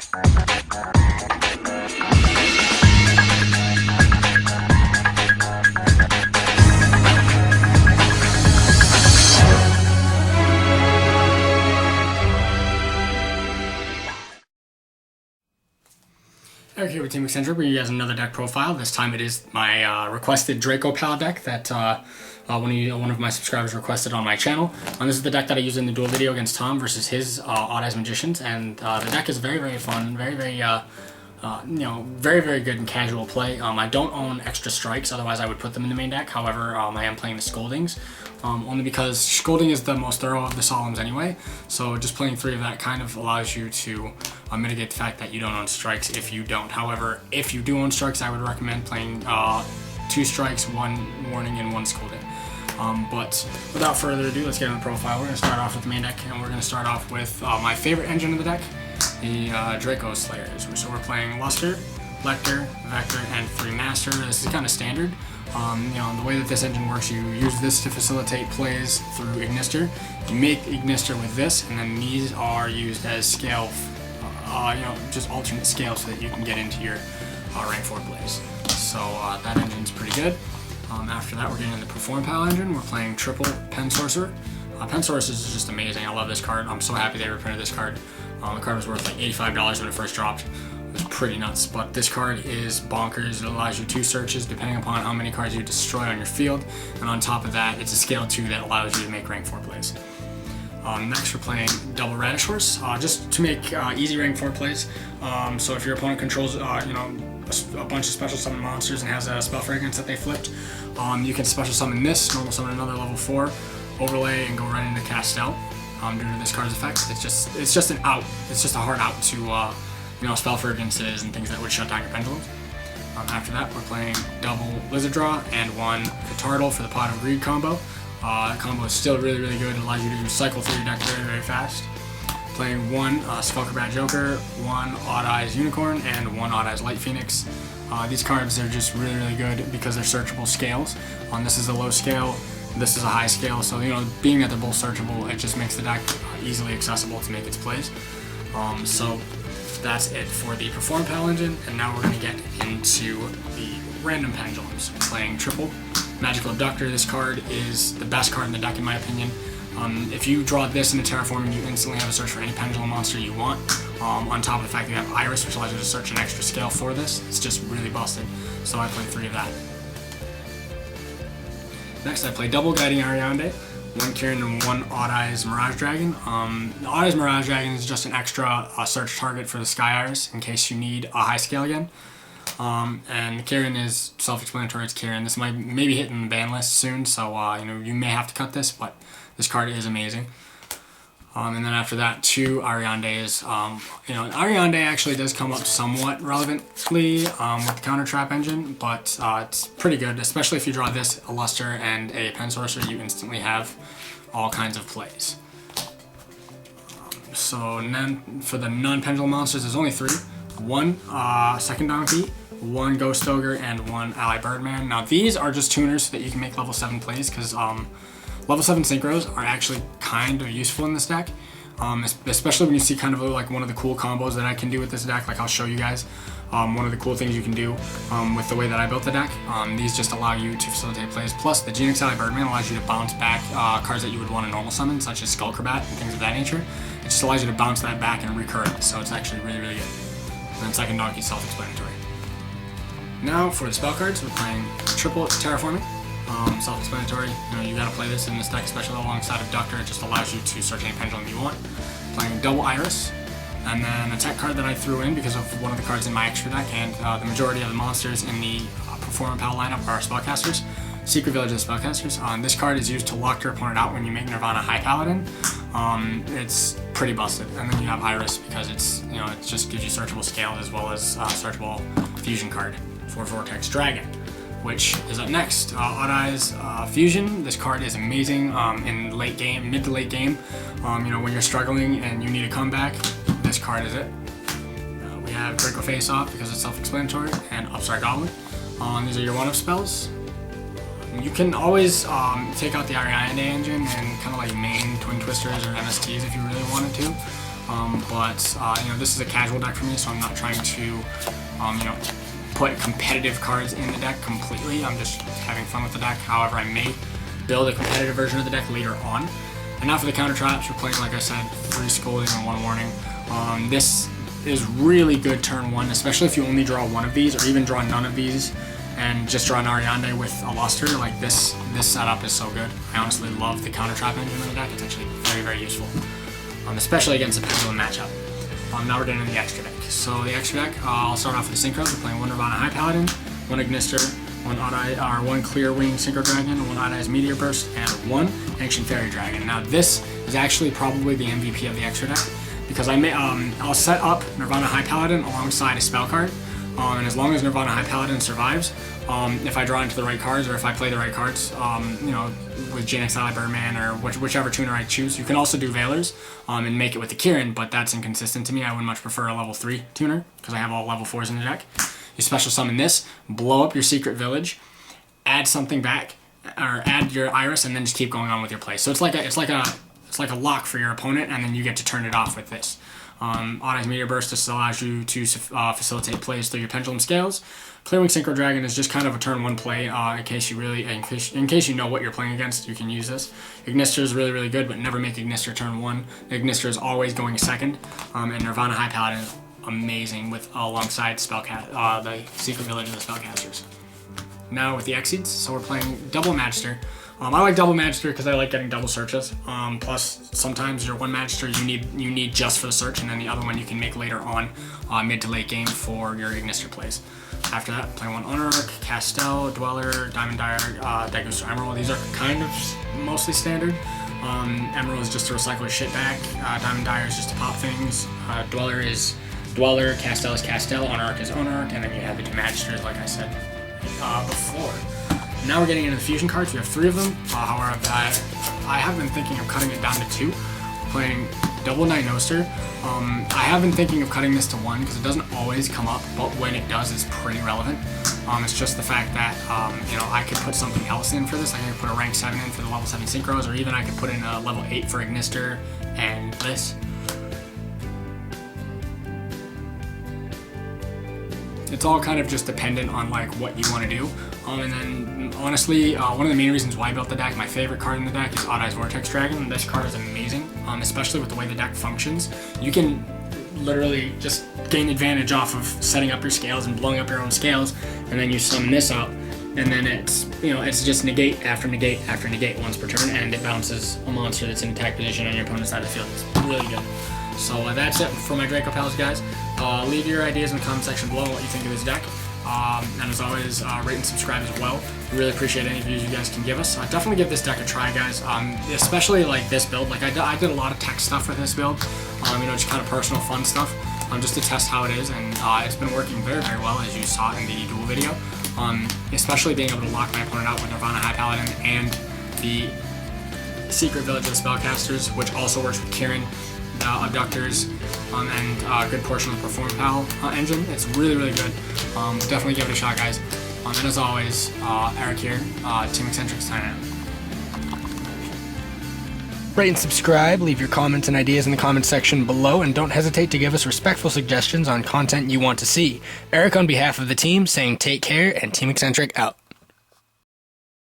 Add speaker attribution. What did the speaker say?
Speaker 1: Okay, with Team Eccentric, bringing you guys another deck profile. This time it is my requested DRACOPAL deck that one of my subscribers requested on my channel. This is the deck that I used in the duel video against Tom versus his Odd Eyes Magicians, and the deck is very, very fun, very, very very good in casual play. I don't own extra strikes, otherwise I would put them in the main deck. However, I am playing the Scoldings, only because Scolding is the most thorough of the Solemns anyway, so just playing 3 of that kind of allows you to mitigate the fact that you don't own strikes if you don't. However, if you do own strikes, I would recommend playing 2 strikes, 1 warning, and 1 Scolding. But without further ado, let's get into the profile. We're going to start off with the main deck, and we're going to start off with my favorite engine of the deck, the Draco Slayers. So we're playing Luster, Lecter, Vector, and 3 Master. This is kind of standard. The way that this engine works, you use this to facilitate plays through Ignister. You make Ignister with this, and then these are used as scale, just alternate scale so that you can get into your rank 4 plays. So that engine's pretty good. After that, we're getting in the Perform Pal engine. We're playing triple Pen Sorcerer. Pen Sorcerer is just amazing. I love this card. I'm so happy they reprinted this card. The card was worth like $85 when it first dropped. It was pretty nuts, but this card is bonkers. It allows you 2 searches depending upon how many cards you destroy on your field, and on top of that, it's a scale 2 that allows you to make rank 4 plays. Next, we're playing Double Radish Horse, just to make easy rank 4 plays. So if your opponent controls, a bunch of special summon monsters and has a spell fragrance that they flipped, you can special summon this, normal summon another level 4, overlay, and go right into Castel. Due to this card's effect, it's just an out. It's just a hard out to spell fragrances and things that would shut down your pendulums. After that, we're playing double Lizard Draw and 1 Catardal for the Pot of Greed combo. That combo is still really, really good. It allows you to cycle through your deck very, very fast. Playing 1 Skullcrabat Joker, 1 Odd Eyes Unicorn, and 1 Odd Eyes Light Phoenix. These cards are just really, really good because they're searchable scales. This is a low scale, this is a high scale, so being that they're both searchable, it just makes the deck easily accessible to make its plays. So that's it for the Perform Pal engine, and now we're going to get into the random pendulums. Playing triple Magical Abductor. This card is the best card in the deck in my opinion. If you draw this in a Terraforming, you instantly have a search for any Pendulum monster you want. On top of the fact that you have Iris, which allows you to search an extra scale for this. It's just really busted. So I play 3 of that. Next, I play double Guiding Ariande, 1 Kieran and 1 Odd Eyes Mirage Dragon. The Odd Eyes Mirage Dragon is just an extra search target for the Sky Iris in case you need a high scale again. And Kieran is self-explanatory. It's Kieran. This might maybe hit in the ban list soon, so you may have to cut this, but this card is amazing. And then after that, 2 Ariandes. Ariande actually does come up somewhat relevantly with the Counter Trap engine, but it's pretty good, especially if you draw this, a Luster, and a Pen Sorcerer. You instantly have all kinds of plays. So then for the non-Pendulum monsters, there's only 3. 1 Second Donkey, 1 Ghost Ogre, and 1 Ally Birdman. Now these are just tuners so that you can make level 7 plays, because level 7 synchros are actually kind of useful in this deck, especially when you see kind of like one of the cool combos that I can do with this deck. Like I'll show you guys one of the cool things you can do with the way that I built the deck. These just allow you to facilitate plays. Plus the GX Ally Birdman allows you to bounce back cards that you would want to normal summon, such as Skullcrabat and things of that nature. It just allows you to bounce that back and recur it, so it's actually really, really good. And then Second Donkey, self-explanatory. Now for the spell cards, we're playing triple Terraforming. Self-explanatory. You gotta play this in this deck, especially alongside Abductor. It just allows you to search any pendulum you want. Playing double Iris, and then a tech card that I threw in because of one of the cards in my extra deck, and the majority of the monsters in the Perform Pal lineup are spellcasters. Secret Village of Spellcasters. This card is used to lock your opponent out when you make Nirvana High Paladin. It's pretty busted. And then you have Iris because it's it just gives you searchable scale as well as searchable fusion card for Vortex Dragon, which is up next. Odd Eyes Fusion. This card is amazing in late game, mid to late game. When you're struggling and you need a comeback, this card is it. We have Draco Face Off because it's self-explanatory, and Upstart Goblin. These are your one-up spells. You can always take out the Ariande engine and kind of like main Twin Twisters or MSTs if you really wanted to. This is a casual deck for me, so I'm not trying to put competitive cards in the deck completely. I'm just having fun with the deck. However, I may build a competitive version of the deck later on. And now for the counter traps, we're playing, like I said, 3 Scolding and 1 Warning. This is really good turn 1, especially if you only draw one of these, or even draw none of these, and just draw an Ariande with a Luster. Like this setup is so good. I honestly love the counter trap engine in the deck. It's actually very, very useful, especially against a Pendulum matchup. Now we're getting into the extra deck. So the extra deck, I'll start off with the Synchros. We're playing 1 Nirvana High Paladin, 1 Ignister, 1 Clear Wing Synchro Dragon, 1 Odd-Eyes Meteor Burst, and 1 Ancient Fairy Dragon. Now this is actually probably the MVP of the extra deck, because I'll set up Nirvana High Paladin alongside a spell card, and as long as Nirvana High Paladin survives, if I draw into the right cards, or if I play the right cards, with JAN2017 Birdman, or whichever tuner I choose. You can also do Veilers and make it with the Kieran, but that's inconsistent to me. I would much prefer a level 3 tuner, because I have all level 4s in the deck. You special summon this, blow up your Secret Village, add something back, or add your Iris, and then just keep going on with your play. So it's like a lock for your opponent, and then you get to turn it off with this. Odd-Eyes Meteor Burst just allows you to facilitate plays through your Pendulum Scales. Clearwing Synchro Dragon is just kind of a turn 1 play, in case you know what you're playing against. You can use this. Ignister is really, really good, but never make Ignister turn 1. Ignister is always going second, and Nirvana High Paladin is amazing alongside the Secret Village of the Spellcasters. Now with the Exceeds, so we're playing Double Magister. I like Double Magister because I like getting double searches. Plus, sometimes your 1 Magister you need just for the search, and then the other one you can make later on, mid to late game for your Ignister plays. After that, play 1 Onarch, Castel, Dweller, Diamond Dire, Daguster Emerald. These are kind of mostly standard. Emerald is just to recycle your shit back. Diamond Dire is just to pop things. Dweller is Dweller, Castel is Castel, Onarch is Onarch, and then you have the 2 Magisters, like I said before. Now we're getting into the fusion cards. We have 3 of them. However, I have been thinking of cutting it down to 2. Playing Double Night Noster. I have been thinking of cutting this to 1 because it doesn't always come up, but when it does, it's pretty relevant. It's just the fact that I could put something else in for this. I could put a rank 7 in for the level 7 synchros, or even I could put in a level 8 for Ignister and this. It's all kind of just dependent on like what you want to do. And then honestly, one of the main reasons why I built the deck, my favorite card in the deck is Odd-Eyes Vortex Dragon. This card is amazing, especially with the way the deck functions. You can literally just gain advantage off of setting up your scales and blowing up your own scales, and then you summon this out, and then it's just negate after negate after negate once per turn, and it bounces a monster that's in attack position on your opponent's side of the field. It's really good. So that's it for my DRACOPALs, guys. Leave your ideas in the comment section below on what you think of this deck. And as always, rate and subscribe as well. We really appreciate any views you guys can give us. Definitely give this deck a try, guys. Especially like this build. Like I did a lot of tech stuff with this build. Just kind of personal fun stuff. Just to test how it is, and it's been working very, very well, as you saw in the duel video. Especially being able to lock my opponent out with Nirvana High Paladin and the Secret Village of the Spellcasters, which also works with Kieran, Abductors, and a good portion of the Perform Pal engine. It's really, really good. Definitely give it a shot, guys. And as always, Eric here, Team Eccentric signing out. Rate and subscribe, leave your comments and ideas in the comment section below, and don't hesitate to give us respectful suggestions on content you want to see. Eric on behalf of the team saying take care, and Team Eccentric out.